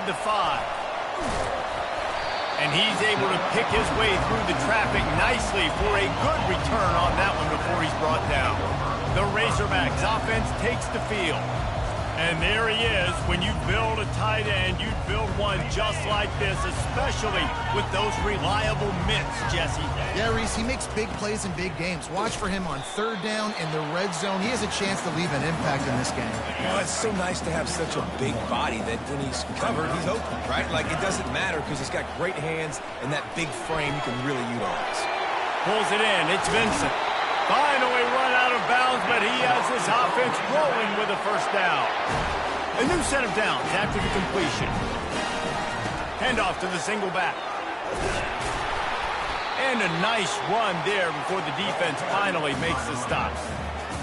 the 5. And he's able to pick his way through the traffic nicely for a good return on that one before he's brought down. The Razorbacks offense takes the field. And there he is. When you build a tight end, you build one just like this, especially with those reliable mitts, Jesse. Yeah, Reese, he makes big plays in big games. Watch for him on 3rd down in the red zone. He has a chance to leave an impact in this game. Well, it's so nice to have such a big body that when he's covered, he's open, right? Like, it doesn't matter because he's got great hands and that big frame you can really utilize. Pulls it in. It's Vincent. Finally run out of bounds, but he has this offense rolling with a 1st down. A new set of downs after the completion. Handoff to the single back. And a nice run there before the defense finally makes the stops.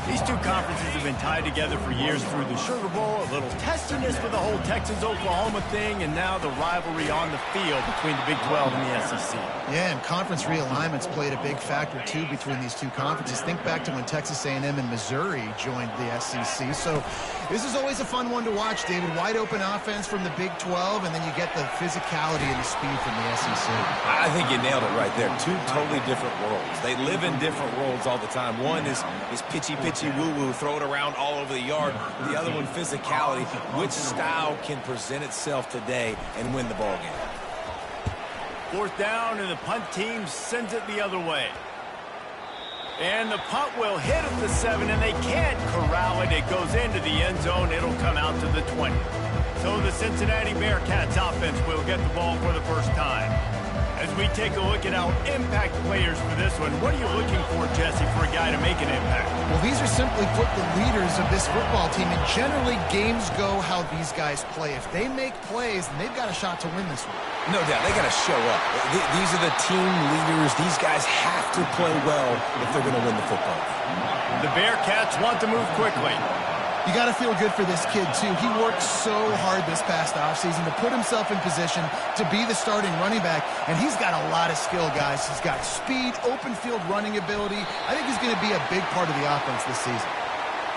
These two conferences have been tied together for years through the Sugar Bowl, a little testiness with the whole Texas-Oklahoma thing, and now the rivalry on the field between the Big 12 and the SEC. Yeah, and conference realignments played a big factor, too, between these two conferences. Think back to when Texas A&M and Missouri joined the SEC. So this is always a fun one to watch, David. Wide-open offense from the Big 12, and then you get the physicality and the speed from the SEC. I think you nailed it right there. Two totally different worlds. They live in different worlds all the time. One is pitchy-pitchy, woo-woo, throw it around all over the yard. The other one, physicality. Which style can present itself today and win the ball game? 4th down, and the punt team sends it the other way. And the punt will hit at the 7, and they can't corral it. It goes into the end zone. It'll come out to the 20. So the Cincinnati Bearcats offense will get the ball for the first time. As we take a look at our impact players for this one, what are you looking for, Jesse, for a guy to make an impact? Well, these are simply put the leaders of this football team, and generally games go how these guys play. If they make plays, then they've got a shot to win this one. No doubt. They got to show up. These are the team leaders. These guys have to play well if they're going to win the football game. The Bearcats want to move quickly. You got to feel good for this kid, too. He worked so hard this past offseason to put himself in position to be the starting running back, and he's got a lot of skill, guys. He's got speed, open field running ability. I think he's going to be a big part of the offense this season.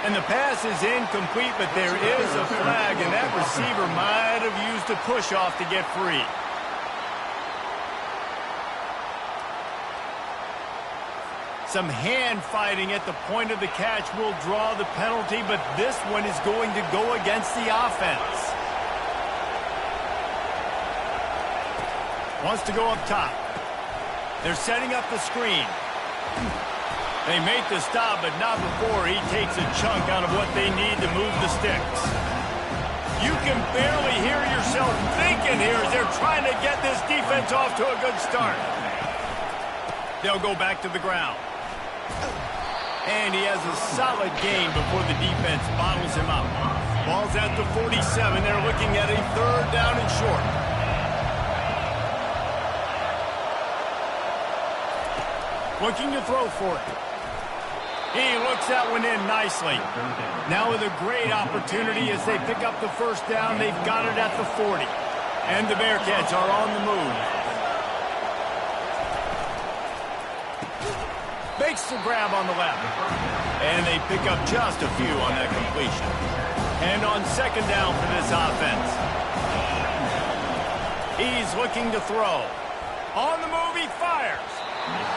And the pass is incomplete, but there is a flag, and that receiver might have used a push-off to get free. Some hand fighting at the point of the catch will draw the penalty, but this one is going to go against the offense. Wants to go up top. They're setting up the screen. They make the stop, but not before he takes a chunk out of what they need to move the sticks. You can barely hear yourself thinking here as they're trying to get this defense off to a good start. They'll go back to the ground. And he has a solid gain before the defense bottles him up. Ball's at the 47. They're looking at a 3rd down and short. Looking to throw for it. He looks that one in nicely. Now with a great opportunity as they pick up the 1st down. They've got it at the 40. And the Bearcats are on the move. Makes the grab on the left. And they pick up just a few on that completion. And on 2nd down for this offense. He's looking to throw. On the move, he fires.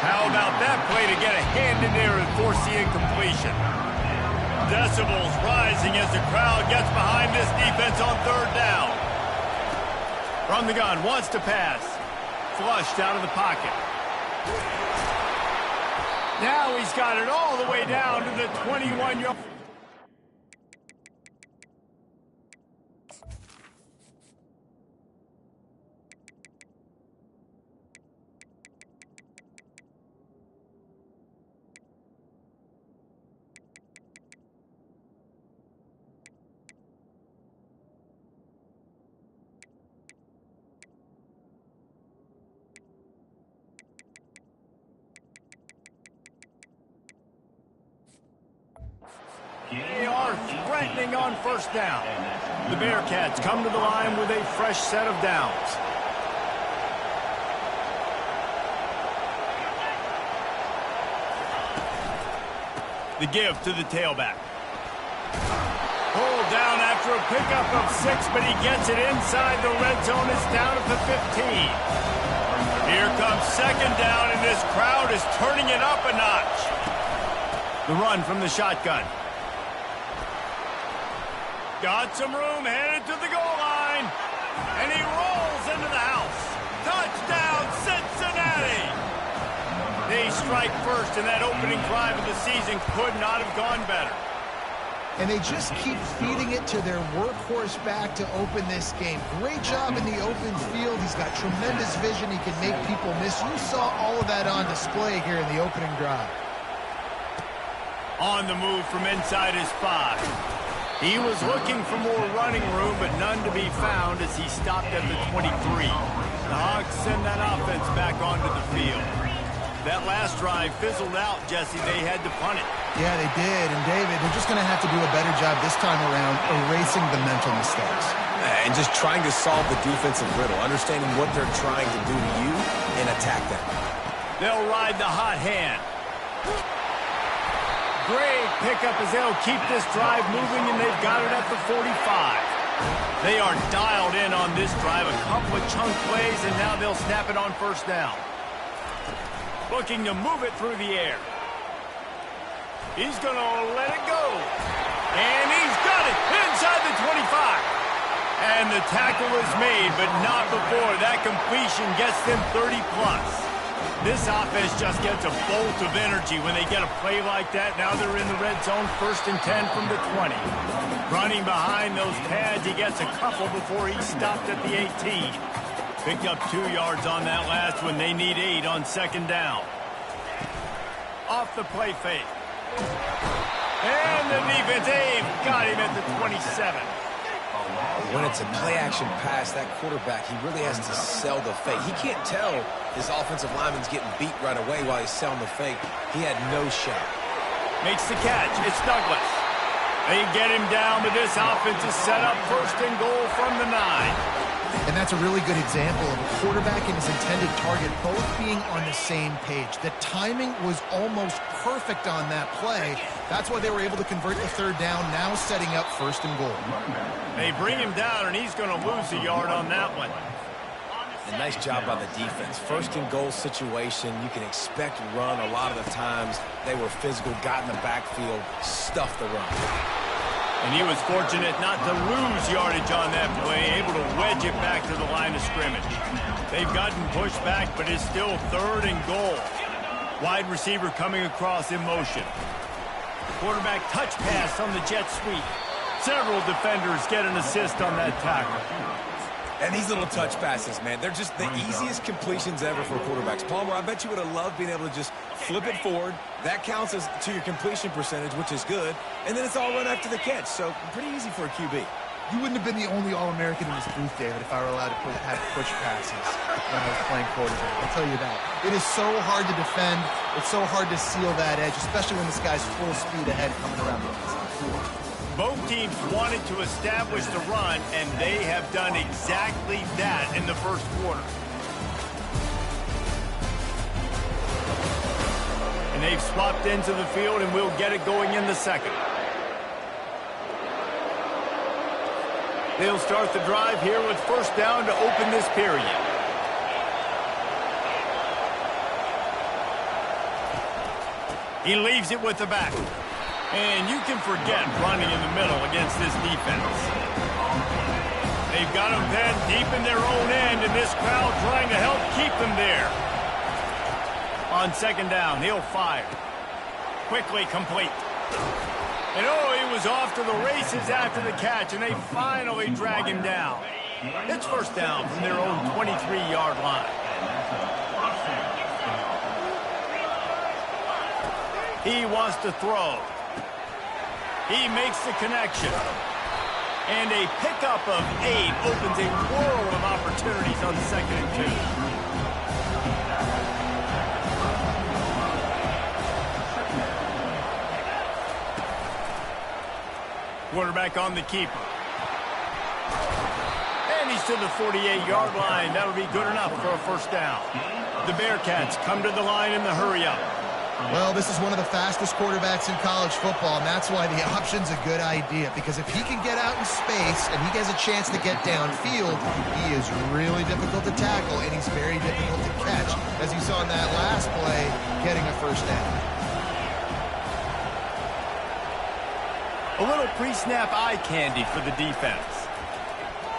How about that play to get a hand in there and force the incompletion? Decibels rising as the crowd gets behind this defense on 3rd down. From the gun, wants to pass. Flushed out of the pocket. Now he's got it all the way down to the 21-yard. They are threatening on 1st down. The Bearcats come to the line with a fresh set of downs. The give to the tailback. Pulled down after a pickup of 6, but he gets it inside the red zone. It's down at the 15. Here comes second down, and this crowd is turning it up a notch. The run from the shotgun. Got some room, headed to the goal line. And he rolls into the house. Touchdown, Cincinnati! They strike first, and that opening drive of the season could not have gone better. And they just keep feeding it to their workhorse back to open this game. Great job in the open field. He's got tremendous vision. He can make people miss. You saw all of that on display here in the opening drive. On the move from inside his 5. He was looking for more running room, but none to be found as he stopped at the 23. The Hawks send that offense back onto the field. That last drive fizzled out, Jesse. They had to punt it. Yeah, they did. And, David, they're just going to have to do a better job this time around erasing the mental mistakes. And just trying to solve the defensive riddle, understanding what they're trying to do to you and attack them. They'll ride the hot hand. Great pickup as they'll keep this drive moving, and they've got it at the 45. They are dialed in on this drive, a couple of chunk plays, and now they'll snap it on first down. Looking to move it through the air. He's going to let it go. And he's got it inside the 25. And the tackle is made, but not before that completion gets them 30-plus. This offense just gets a bolt of energy when they get a play like that. Now they're in the red zone, 1st and 10 from the 20. Running behind those pads, he gets a couple before he stopped at the 18. Picked up 2 yards on that last one. They need 8 on second down. Off the play fake. And the defense, they've got him at the 27. When it's a play-action pass, that quarterback, he really has to sell the fake. He can't tell his offensive lineman's getting beat right away while he's selling the fake. He had no shot. Makes the catch. It's Douglas. They get him down, but this offense is set up 1st and goal from the 9. And that's a really good example of a quarterback and his intended target both being on the same page. The timing was almost perfect on that play. That's why they were able to convert the 3rd down, now setting up 1st and goal. They bring him down, and he's going to lose a yard on that one. A nice job by the defense. 1st and goal situation, you can expect run a lot of the times. They were physical, got in the backfield, stuffed the run. And he was fortunate not to lose yardage on that play, able to wedge it back to the line of scrimmage. They've gotten pushed back, but it's still 3rd and goal. Wide receiver coming across in motion. Quarterback touch pass on the jet sweep. Several defenders get an assist on that tackle. And these little touch passes, man, they're just the easiest completions ever for quarterbacks. Palmer, I bet you would have loved being able to just flip it forward. That counts as to your completion percentage, which is good. And then it's all run after the catch. So pretty easy for a QB. You wouldn't have been the only All-American in this booth, David, if I were allowed to have push passes when I was playing quarterback. I'll tell you that. It is so hard to defend. It's so hard to seal that edge, especially when this guy's full speed ahead coming around the outside. Both teams wanted to establish the run, and they have done exactly that in the 1st quarter. And they've swapped into the field, and we'll get it going in the 2nd. They'll start the drive here with 1st down to open this period. He leaves it with the back. And you can forget running in the middle against this defense. They've got them then deep in their own end, and this crowd trying to help keep them there. On 2nd down, he'll fire. Quickly complete. And he was off to the races after the catch, and they finally drag him down. It's 1st down from their own 23-yard line. He wants to throw. He makes the connection. And a pickup of 8 opens a world of opportunities on 2nd and 2. Quarterback on the keeper. And he's to the 48-yard line. That'll be good enough for a 1st down. The Bearcats come to the line in the hurry-up. Well, this is one of the fastest quarterbacks in college football, and that's why the option's a good idea, because if he can get out in space and he has a chance to get downfield, he is really difficult to tackle, and he's very difficult to catch, as you saw in that last play, getting a first down. A little pre-snap eye candy for the defense.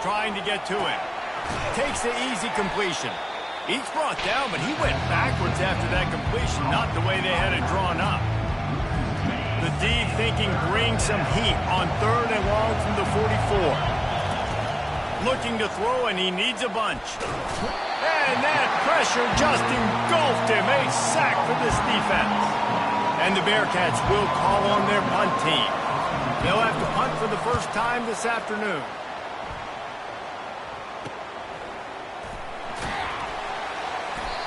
Trying to get to it. Takes the easy completion. He's brought down, but he went backwards after that completion, not the way they had it drawn up. The D thinking bring some heat on 3rd and long from the 44. Looking to throw, and he needs a bunch. And that pressure just engulfed him. A sack for this defense. And the Bearcats will call on their punt team. They'll have to punt for the first time this afternoon.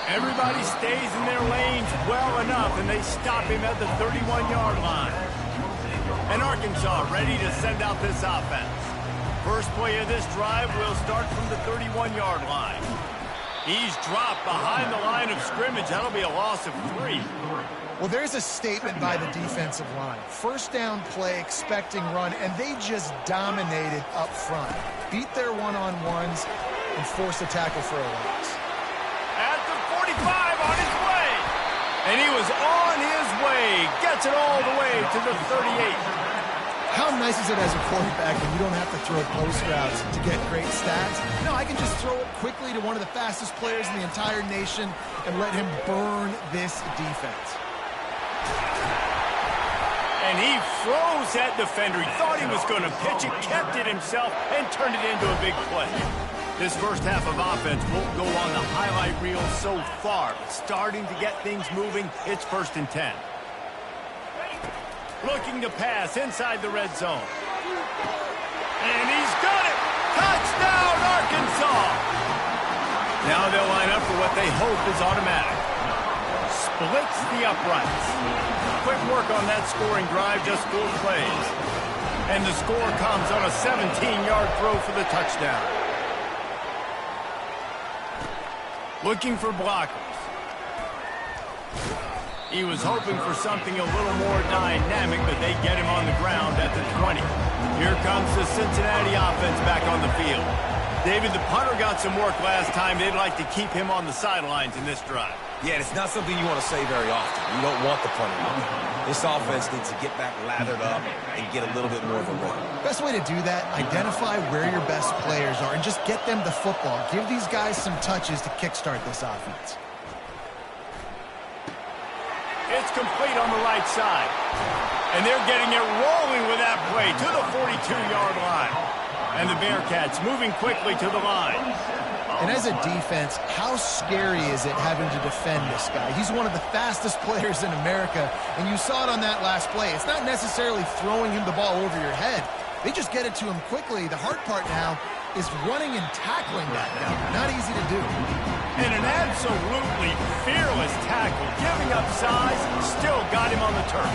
Everybody stays in their lanes well enough, and they stop him at the 31-yard line. And Arkansas ready to send out this offense. First play of this drive will start from the 31-yard line. He's dropped behind the line of scrimmage. That'll be a loss of 3. Well, there's a statement by the defensive line. First down play, expecting run, and they just dominated up front. Beat their one-on-ones and forced a tackle for a loss. At the 45, on his way. And he was on his way. Gets it all the way to the 38. How nice is it as a quarterback when you don't have to throw post routes to get great stats? No, I can just throw it quickly to one of the fastest players in the entire nation and let him burn this defense. And he froze that defender. He thought he was going to pitch it, kept it himself, and turned it into a big play. This first half of offense won't go on the highlight reel so far, but starting to get things moving, it's 1st and 10. Looking to pass inside the red zone. And he's got it! Touchdown, Arkansas! Now they'll line up for what they hope is automatic. Splits the uprights. Quick work on that scoring drive, just 4 plays. And the score comes on a 17-yard throw for the touchdown. Looking for blockers. He was hoping for something a little more dynamic, but they get him on the ground at the 20. Here comes the Cincinnati offense back on the field. David, the punter got some work last time. They'd like to keep him on the sidelines in this drive. Yeah, it's not something you want to say very often. You don't want the punter. This offense needs to get back lathered up and get a little bit more of a rhythm. Best way to do that, identify where your best players are and just get them the football. Give these guys some touches to kickstart this offense. It's complete on the right side. And they're getting it rolling with that play to the 42-yard line. And the Bearcats moving quickly to the line. And as a defense, how scary is it having to defend this guy? He's one of the fastest players in America, and you saw it on that last play. It's not necessarily throwing him the ball over your head. They just get it to him quickly. The hard part now is running and tackling that guy. Not easy to do. And an absolutely fearless tackle, giving up size, still got him on the turf.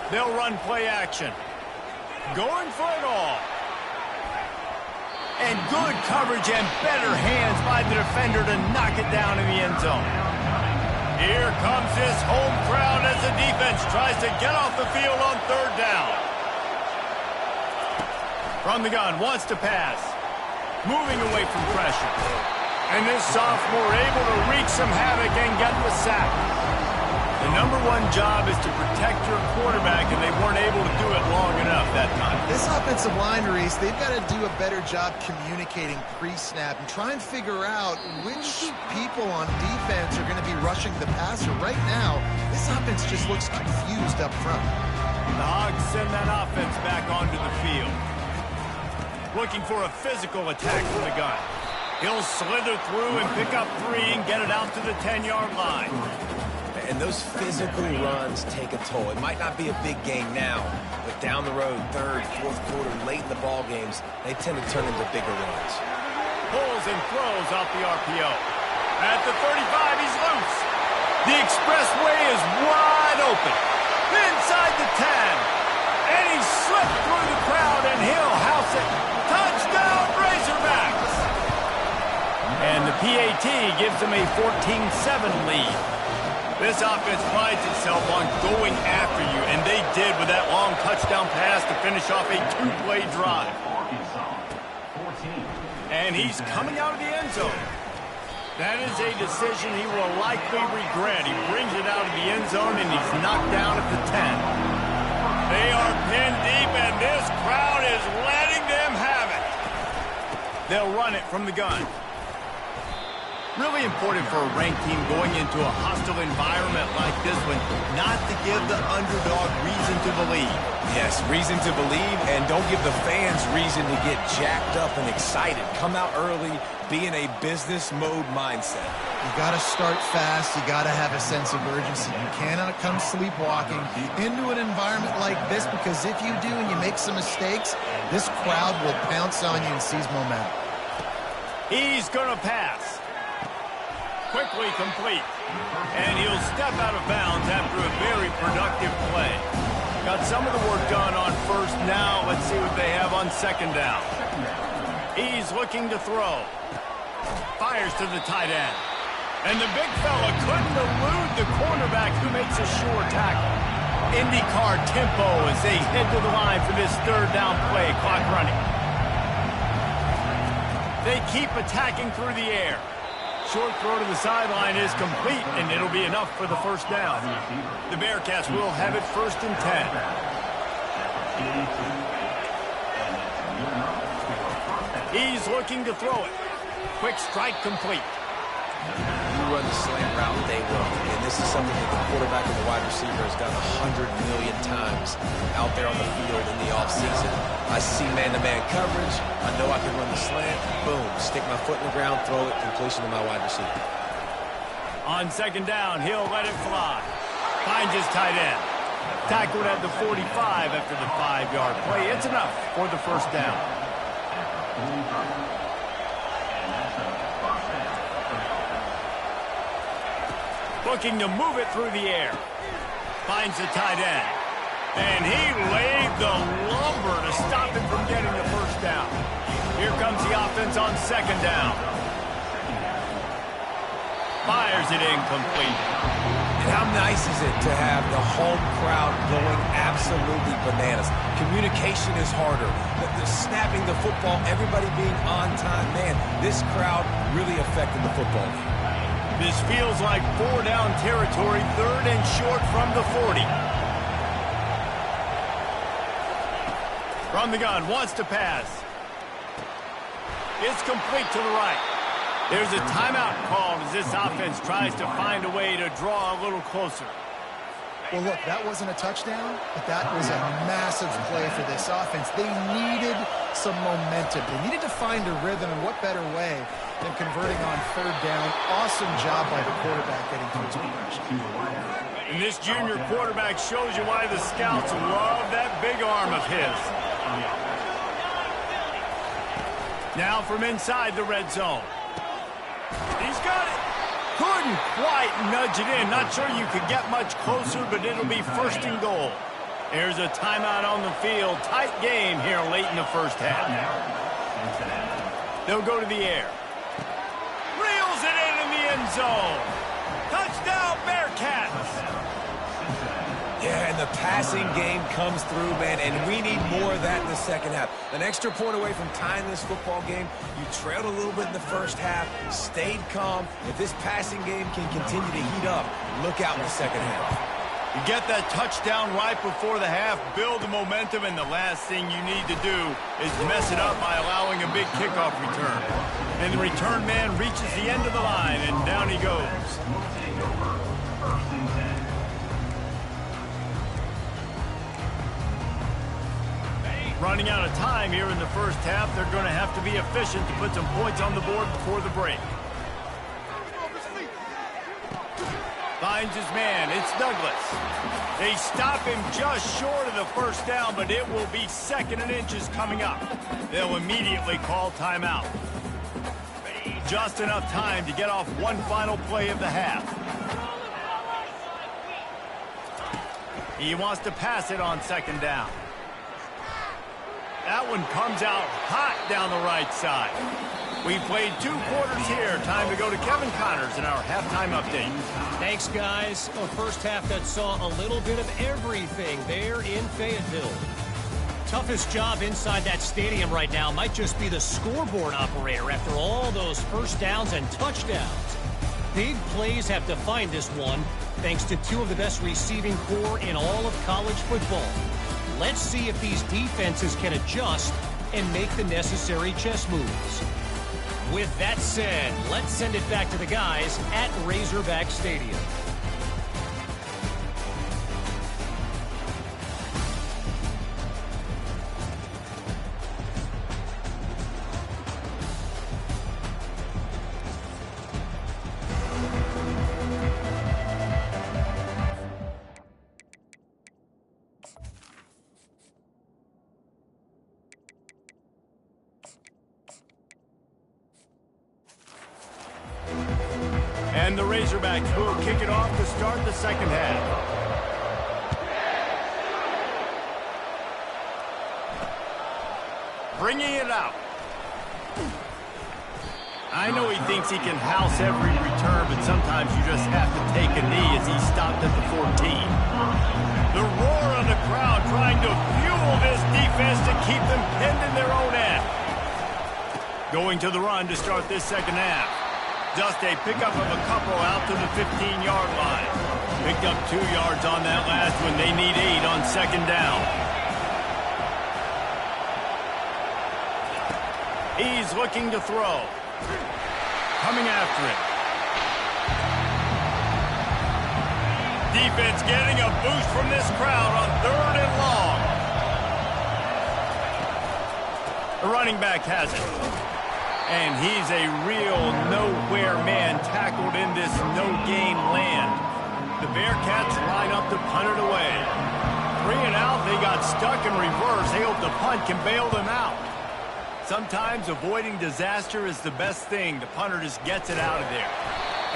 They'll run play action. Going for it all. And good coverage and better hands by the defender to knock it down in the end zone. Here comes this home crowd as the defense tries to get off the field on 3rd down. From the gun, wants to pass. Moving away from pressure. And this sophomore able to wreak some havoc and get the sack. The number 1 job is to protect your quarterback, and they weren't able to do it long enough that time. This offensive line, Reese, they've got to do a better job communicating pre-snap and try and figure out which people on defense are going to be rushing the passer. Right now, this offense just looks confused up front. The Hogs send that offense back onto the field. Looking for a physical attack from the gun. He'll slither through and pick up 3 and get it out to the 10-yard line. And those physical runs take a toll. It might not be a big game now, but down the road, 3rd, 4th quarter, late in the ball games, they tend to turn into bigger runs. Pulls and throws off the RPO. At the 35, he's loose. The expressway is wide open. Inside the 10. And he slipped through the crowd, and he'll house it. Touchdown, Razorbacks! And the PAT gives them a 14-7 lead. This offense prides itself on going after you, and they did with that long touchdown pass to finish off a two-play drive. And he's coming out of the end zone. That is a decision he will likely regret. He brings it out of the end zone, and he's knocked down at the 10. They are pinned deep, and this crowd is letting them have it. They'll run it from the gun. Really important for a ranked team going into a hostile environment like this one, not to give the underdog reason to believe. Yes, reason to believe, and don't give the fans reason to get jacked up and excited. Come out early, be in a business mode mindset. You got to start fast. You got to have a sense of urgency. You cannot come sleepwalking into an environment like this, because if you do and you make some mistakes, this crowd will pounce on you and seize momentum. He's going to pass. Quickly complete. And he'll step out of bounds after a very productive play. Got some of the work done on first. Now let's see what they have on second down. He's looking to throw. Fires to the tight end. And the big fella couldn't elude the cornerback, who makes a sure tackle. IndyCar tempo as they head to the line for this third down play. Clock running. They keep attacking through the air. Short throw to the sideline is complete, and it'll be enough for the first down. The Bearcats will have it first and 10. He's looking to throw it. Quick strike complete. You run the slant route, they will. And this is something that the quarterback and the wide receiver has done 100 million times out there on the field in the offseason. I see man-to-man coverage. I know I can run the slant. Boom. Stick my foot in the ground, throw it, completion to my wide receiver. On second down, he'll let it fly. Finds his tight end. Tackled at the 45 after the 5-yard play. It's enough for the first down. Looking to move it through the air. Finds the tight end. And he laid the lumber to stop him from getting the first down. Here comes the offense on second down. Fires it incomplete. And how nice is it to have the home crowd going absolutely bananas? Communication is harder. The snapping the football, everybody being on time. Man, this crowd really affecting the football game. This feels like 4-down territory, third and short from the 40. From the gun, wants to pass. It's complete to the right. There's a timeout called as this offense tries to find a way to draw a little closer. Well, look, that wasn't a touchdown, but that was a massive play for this offense. They needed some momentum. They needed to find a rhythm, and what better way than converting on third down. Awesome job by the quarterback getting through his progression. And this junior quarterback shows you why the scouts love that big arm of his. Now from inside the red zone. He's got it. Couldn't quite nudge it in. Not sure you could get much closer, but it'll be first and goal. There's a timeout on the field. Tight game here late in the first half. They'll go to the air. Reels it in the end zone. Touchdown, Bearcats. Yeah, and the passing game comes through, man, and we need more of that in the second half. An extra point away from tying this football game. You trailed a little bit in the first half, stayed calm. If this passing game can continue to heat up, look out in the second half. You get that touchdown right before the half, build the momentum, and the last thing you need to do is mess it up by allowing a big kickoff return. And the return man reaches the end of the line, and down he goes. Running out of time here in the first half. They're going to have to be efficient to put some points on the board before the break. Finds his man. It's Douglas. They stop him just short of the first down, but it will be second and inches coming up. They'll immediately call timeout. Just enough time to get off one final play of the half. He wants to pass it on second down. That one comes out hot down the right side. We played 2 quarters here. Time to go to Kevin Connors in our halftime update. Thanks, guys. A first half that saw a little bit of everything there in Fayetteville. Toughest job inside that stadium right now might just be the scoreboard operator after all those first downs and touchdowns. Big plays have defined this one, thanks to 2 of the best receiving corps in all of college football. Let's see if these defenses can adjust and make the necessary chess moves. With that said, let's send it back to the guys at Razorback Stadium. And the Razorbacks will kick it off to start the second half. Bringing it out. I know he thinks he can house every return, but sometimes you just have to take a knee as he stopped at the 14. The roar of the crowd trying to fuel this defense to keep them pinned in their own end. Going to the run to start this second half. Just a pickup of a couple out to the 15-yard line. Picked up 2 yards on that last one. They need 8 on second down. He's looking to throw. Coming after it. Defense getting a boost from this crowd on 3rd and long. The running back has it. And he's a real nowhere man tackled in this no-gain land. The Bearcats line up to punt it away. 3 and out, they got stuck in reverse. They hope the punt can bail them out. Sometimes avoiding disaster is the best thing. The punter just gets it out of there.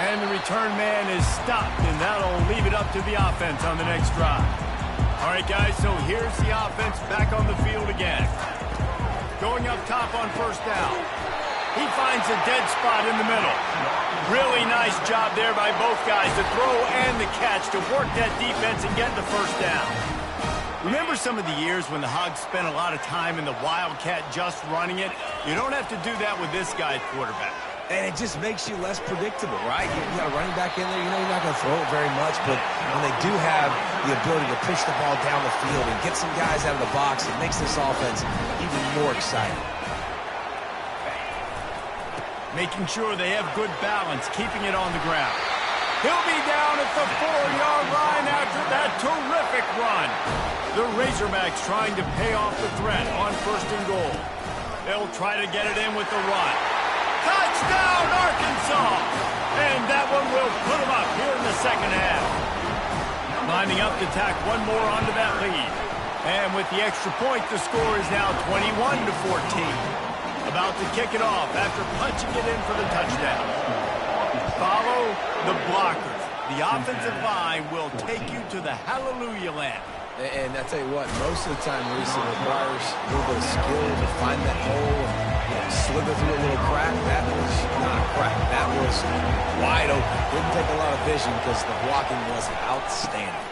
And the return man is stopped, and that'll leave it up to the offense on the next drive. All right, guys, so here's the offense back on the field again. Going up top on first down. He finds a dead spot in the middle. Really nice job there by both guys, the throw and the catch, to work that defense and get the first down. Remember some of the years when the Hogs spent a lot of time in the Wildcat just running it? You don't have to do that with this guy at quarterback. And it just makes you less predictable, right? You got a running back in there, you know you're not going to throw it very much, but when they do have the ability to push the ball down the field and get some guys out of the box, it makes this offense even more exciting. Making sure they have good balance, keeping it on the ground. He'll be down at the 4-yard line after that terrific run. The Razorbacks trying to pay off the threat on 1st and goal. They'll try to get it in with the run. Touchdown, Arkansas! And that one will put them up here in the second half. Lining up to tack one more onto that lead. And with the extra point, the score is now 21-14. About to kick it off after punching it in for the touchdown. Follow the blockers. The offensive line will take you to the hallelujah land. And I tell you what, most of the time, Reese, it requires a little bit of skill to find that hole and slither through a little crack. That was not a crack. That was wide open. Didn't take a lot of vision because the blocking was outstanding.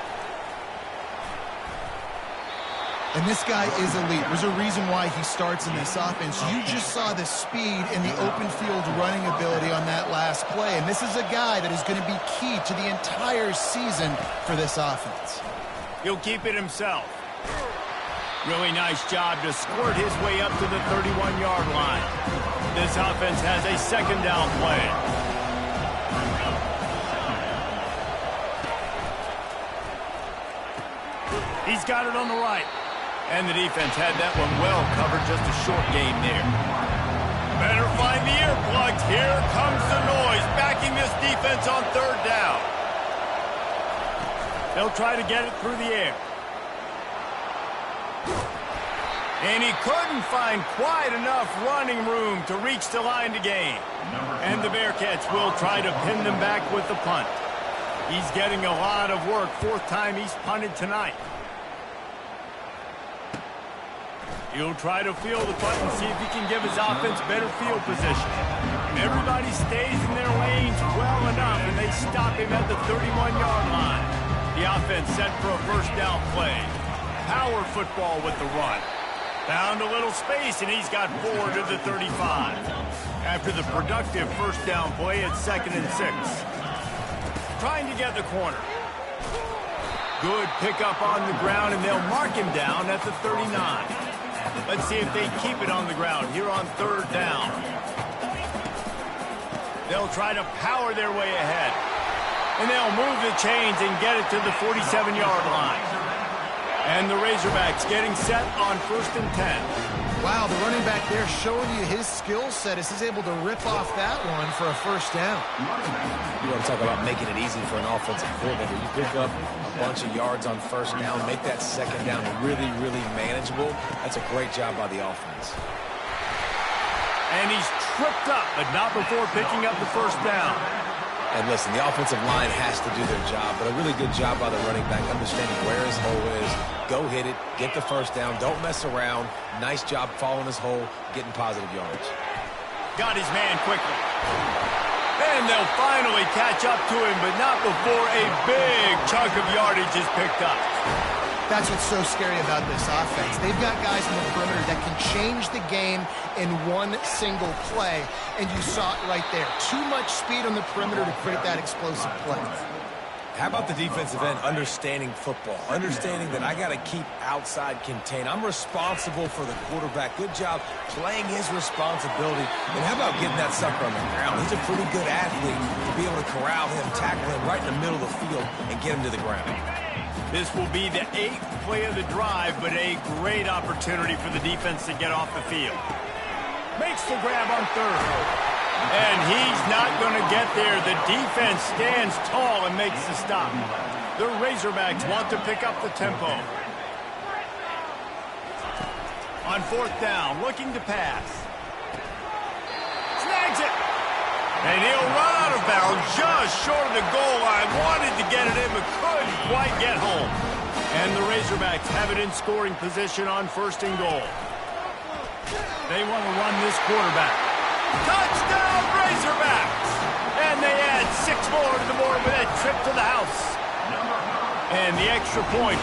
And this guy is elite. There's a reason why he starts in this offense. You just saw the speed and the open field running ability on that last play. And this is a guy that is going to be key to the entire season for this offense. He'll keep it himself. Really nice job to squirt his way up to the 31-yard line. This offense has a second down play. He's got it on the right. And the defense had that one well covered, just a short game there. Better find the earplugs. Here comes the noise, backing this defense on 3rd down. They'll try to get it through the air. And he couldn't find quite enough running room to reach the line to gain. And the Bearcats will try to pin them back with the punt. He's getting a lot of work. 4th time he's punted tonight. He'll try to feel the punt and see if he can give his offense better field position. Everybody stays in their lanes well enough, and they stop him at the 31-yard line. The offense set for a first down play. Power football with the run. Found a little space, and he's got 4 to the 35. After the productive first down play at 2nd and 6. Trying to get the corner. Good pickup on the ground, and they'll mark him down at the 39. Let's see if they keep it on the ground here on 3rd down. They'll try to power their way ahead. And they'll move the chains and get it to the 47-yard line. And the Razorbacks getting set on 1st and 10. Wow, the running back there showing you his skill set as he's able to rip off that one for a first down. You want to talk about making it easy for an offensive coordinator. You pick up a bunch of yards on first down, make that second down really, really manageable. That's a great job by the offense. And he's tripped up, but not before picking up the first down. And listen, the offensive line has to do their job, but a really good job by the running back, understanding where his hole is. Go hit it, get the first down, don't mess around. Nice job following his hole, getting positive yards. Got his man quickly. And they'll finally catch up to him, but not before a big chunk of yardage is picked up. That's what's so scary about this offense. They've got guys in the perimeter that can change the game in one single play, and you saw it right there. Too much speed on the perimeter to create that explosive play. How about the defensive end understanding football, understanding that I got to keep outside contained. I'm responsible for the quarterback. Good job playing his responsibility. And how about getting that sucker on the ground? He's a pretty good athlete to be able to corral him, tackle him right in the middle of the field, and get him to the ground. This will be the 8th play of the drive, but a great opportunity for the defense to get off the field. Makes the grab on 3rd. And he's not going to get there. The defense stands tall and makes the stop. The Razorbacks want to pick up the tempo. On 4th down, looking to pass. Snags it. And he'll run out of bounds just short of the goal line. Wanted to get it in, but couldn't quite get home. And the Razorbacks have it in scoring position on 1st and goal. They want to run this quarterback. Touchdown, Razorbacks! And they add 6 more to the board with that trip to the house. And the extra point.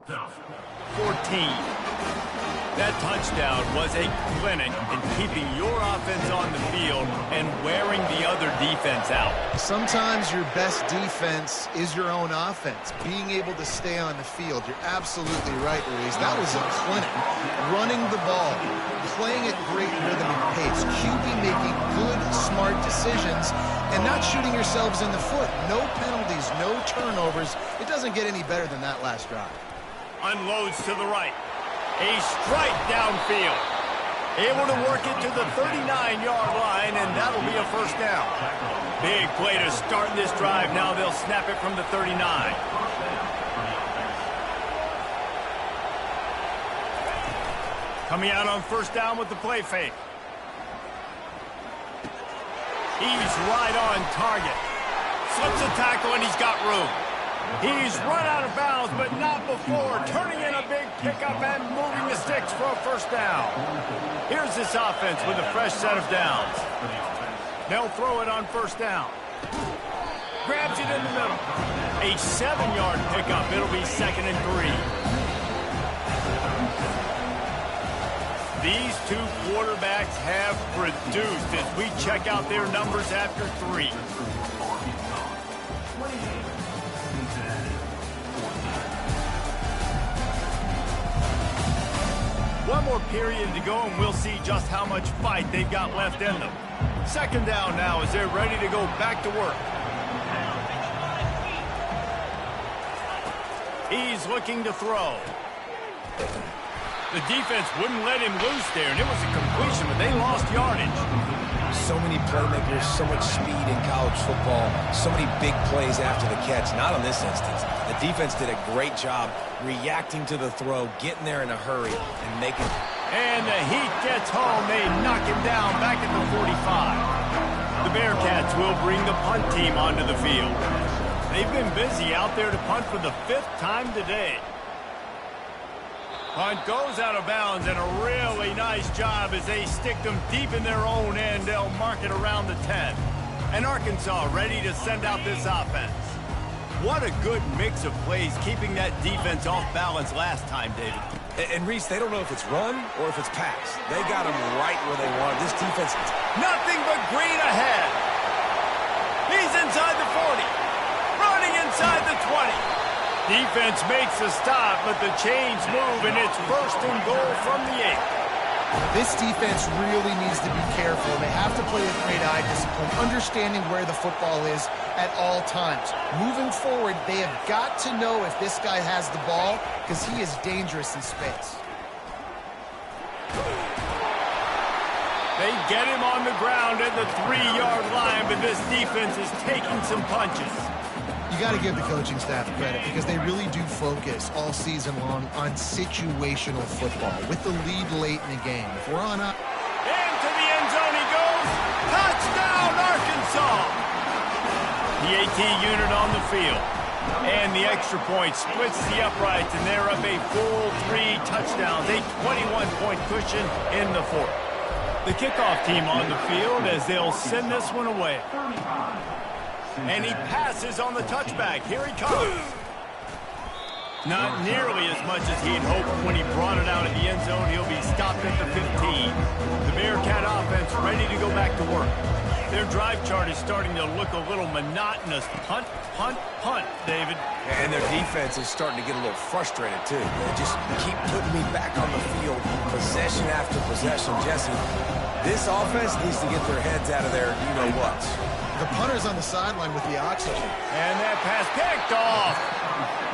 Now, 14. That touchdown was a clinic in keeping your offense on the field and wearing the other defense out. Sometimes your best defense is your own offense, being able to stay on the field. You're absolutely right, Ruiz. That was a clinic. Running the ball, playing at great rhythm and pace, QB making good, smart decisions, and not shooting yourselves in the foot. No penalties, no turnovers. It doesn't get any better than that last drive. Unloads to the right. A strike downfield. Able to work it to the 39-yard line, and that'll be a first down. Big play to start this drive. Now they'll snap it from the 39. Coming out on first down with the play fake. He's right on target. Slips a tackle, and he's got room. He's run out of bounds, but not before turning in a big pickup and moving the sticks for a first down. Here's this offense with a fresh set of downs. They'll throw it on first down. Grabs it in the middle. A 7-yard pickup. It'll be 2nd and 3. These two quarterbacks have produced as we check out their numbers after 3. One more period to go, and we'll see just how much fight they've got left in them. 2nd down now as they're ready to go back to work. He's looking to throw. The defense wouldn't let him loose there, and it was a completion, but they lost yardage. So many playmakers, so much speed in college football, so many big plays after the catch. Not in this instance. The defense did a great job reacting to the throw, getting there in a hurry, and making... And the heat gets home. They knock him down back at the 45. The Bearcats will bring the punt team onto the field. They've been busy out there to punt for the 5th time today. Punt goes out of bounds, and a really nice job as they stick them deep in their own end. They'll mark it around the 10. And Arkansas ready to send out this offense. What a good mix of plays, keeping that defense off balance last time, David. And Reese, they don't know if it's run or if it's pass. They got them right where they want. This defense... Nothing but green ahead. He's inside the 40. Running inside the 20. Defense makes a stop, but the chains move, and it's 1st and goal from the 8. This defense really needs to be careful. They have to play with great eye discipline, understanding where the football is at all times. Moving forward, they have got to know if this guy has the ball, because he is dangerous in space. They get him on the ground at the 3-yard line, but this defense is taking some punches. You got to give the coaching staff credit because they really do focus all season long on situational football with the lead late in the game. If we're on up... Into the end zone he goes. Touchdown, Arkansas! The AT unit on the field. And the extra point splits the uprights, and they're up a full 3 touchdowns. A 21-point cushion in the 4th. The kickoff team on the field as they'll send this one away. And he passes on the touchback. Here he comes. Not nearly as much as he had hoped when he brought it out of the end zone. He'll be stopped at the 15. The Bearcat offense ready to go back to work. Their drive chart is starting to look a little monotonous. Punt, punt, punt, David. And their defense is starting to get a little frustrated, too. They just keep putting me back on the field, possession after possession. Jesse, this offense needs to get their heads out of their you-know-whats. The punter's on the sideline with the oxygen. And that pass picked off.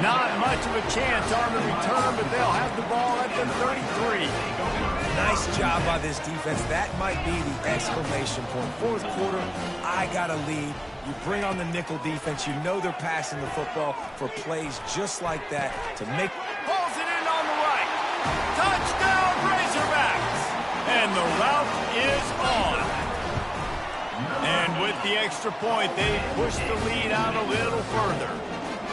Not much of a chance on the return, but they'll have the ball at the 33. Nice job by this defense. That might be the exclamation point. 4th quarter, I got a lead. You bring on the nickel defense. You know they're passing the football for plays just like that to make... Pulls it in on the right. Touchdown, Razorbacks. And the route is on. And with the extra point, they push the lead out a little further.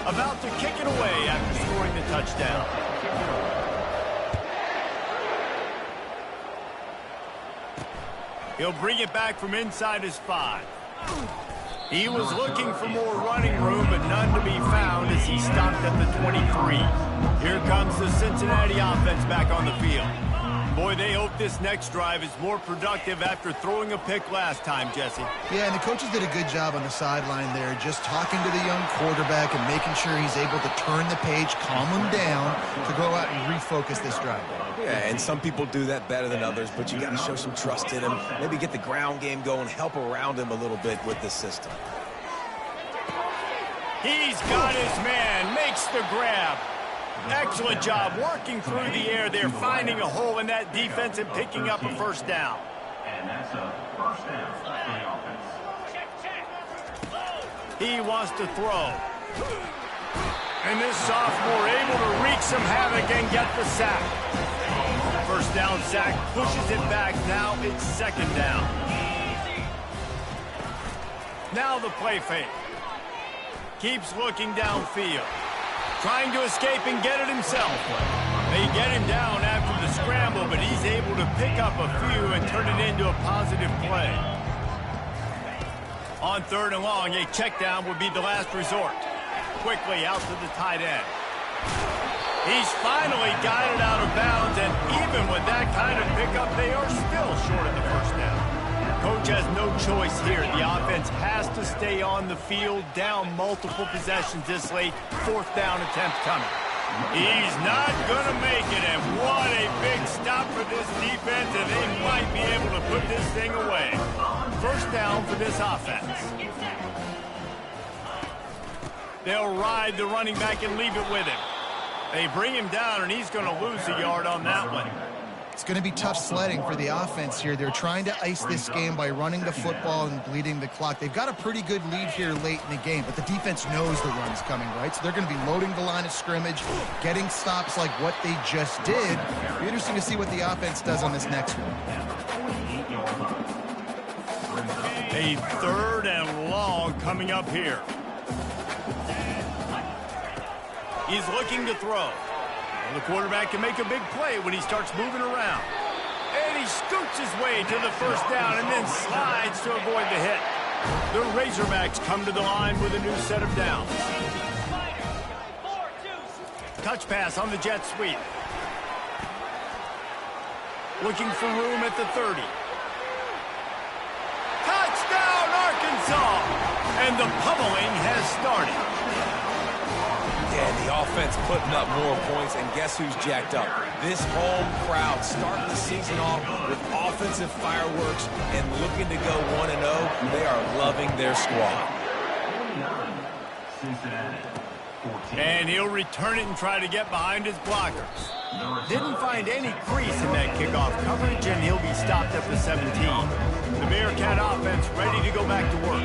About to kick it away after scoring the touchdown. He'll bring it back from inside his 5. He was looking for more running room, but none to be found as he stopped at the 23. Here comes the Cincinnati offense back on the field. boy, they hope this next drive is more productive after throwing a pick last time, Jesse. Yeah, and the coaches did a good job on the sideline there, just talking to the young quarterback and making sure he's able to turn the page, calm him down to go out and refocus this drive. Yeah, and some people do that better than others, but you got to show some trust in him. Maybe get the ground game going, help around him a little bit with the system. He's got his man, makes the grab. Excellent job working through the air there, finding a hole in that defense and picking up a first down. And that's a first down for the offense. He wants to throw. And this sophomore able to wreak some havoc and get the sack. First down sack, pushes it back. Now it's second down. Now the play fake. Keeps looking downfield. Trying to escape and get it himself. They get him down after the scramble, but he's able to pick up a few and turn it into a positive play. On third and long, a check down would be the last resort. Quickly out to the tight end. He's finally got it out of bounds, and even with that kind of pickup, they are still short of the first down. Coach has no choice here. The offense has to stay on the field, down multiple possessions this late. Fourth down attempt coming. He's not going to make it, and what a big stop for this defense, and they might be able to put this thing away. First down for this offense. They'll ride the running back and leave it with him. They bring him down, and he's going to lose a yard on that one. It's going to be tough sledding for the offense here. They're trying to ice this game by running the football and bleeding the clock. They've got a pretty good lead here late in the game, but the defense knows the run's coming, right? So they're going to be loading the line of scrimmage, getting stops like what they just did. It'll be interesting to see what the offense does on this next one. A third and long coming up here. He's looking to throw. The quarterback can make a big play when he starts moving around. And he scoots his way to the first down and then slides to avoid the hit. The Razorbacks come to the line with a new set of downs. Touch pass on the jet sweep. Looking for room at the 30. Touchdown, Arkansas! And the pummeling has started. Yeah, the offense putting up more points, and guess who's jacked up? This home crowd starting the season off with offensive fireworks and looking to go 1-0. They are loving their squad. And he'll return it and try to get behind his blockers. Didn't find any crease in that kickoff coverage, and he'll be stopped at the 17. The Bearcat offense ready to go back to work.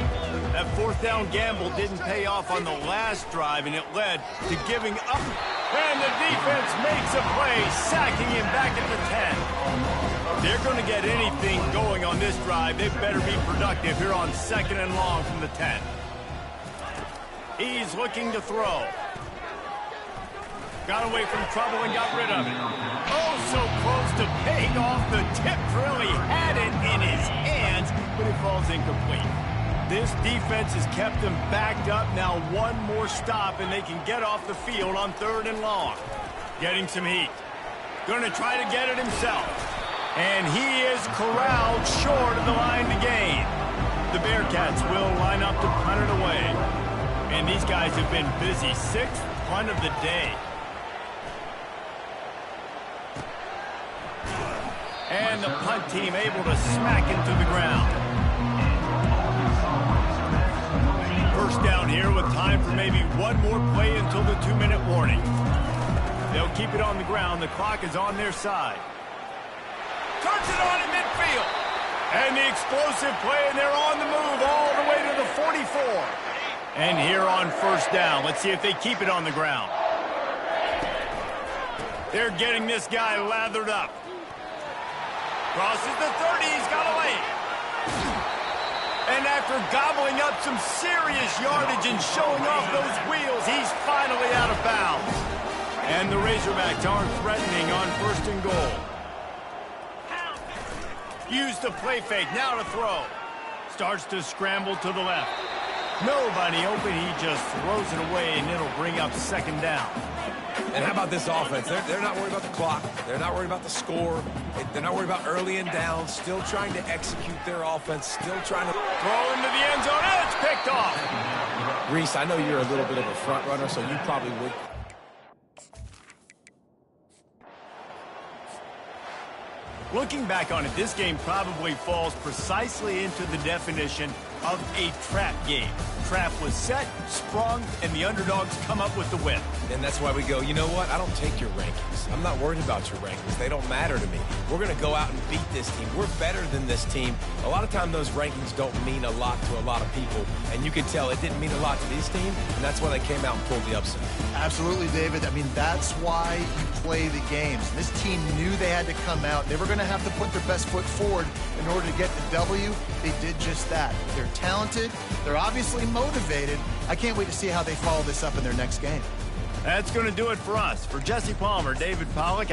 That fourth down gamble didn't pay off on the last drive, and it led to giving up. And the defense makes a play, sacking him back at the 10. They're going to get anything going on this drive. They better be productive here on second and long from the 10. He's looking to throw. Got away from trouble and got rid of it. Oh, so close to paying off. The tip really had it in his hands, but it falls incomplete. This defense has kept them backed up. Now one more stop, and they can get off the field on third and long. Getting some heat. Going to try to get it himself. And he is corralled short of the line to gain. The Bearcats will line up to punt it away. And these guys have been busy. Sixth punt of the day. And the punt team able to smack him to the ground. First down here with time for maybe one more play until the 2-minute warning. They'll keep it on the ground. The clock is on their side. Turns it on in midfield. And the explosive play, and they're on the move all the way to the 44. And here on first down, let's see if they keep it on the ground. They're getting this guy lathered up. Crosses the 30, he's got a lane. And after gobbling up some serious yardage and showing off those wheels, he's finally out of bounds. And the Razorbacks aren't threatening on first and goal. Use the play fake, now to throw. Starts to scramble to the left. Nobody open. He just throws it away, and it'll bring up second down. And how about this offense? They're not worried about the clock. They're not worried about the score. They're not worried about early and down. Still trying to execute their offense. Still trying to Throw into the end zone, and it's picked off. Reese, I know you're a little bit of a front runner, so you probably would. Looking back on it, this game probably falls precisely into the definition of a trap game. Trap was set, sprung, and the underdogs come up with the win. And that's why we go, you know what? I don't take your rankings. I'm not worried about your rankings. They don't matter to me. We're going to go out and beat this team. We're better than this team. A lot of time those rankings don't mean a lot to a lot of people. And you can tell it didn't mean a lot to this team, and that's why they came out and pulled the upset. Absolutely, David. I mean, that's why you play the games. This team knew they had to come out. They were going to have to put their best foot forward in order to get the W. They did just that. They're talented. They're obviously motivated. I can't wait to see how they follow this up in their next game. That's going to do it for us. For Jesse Palmer, David Pollack.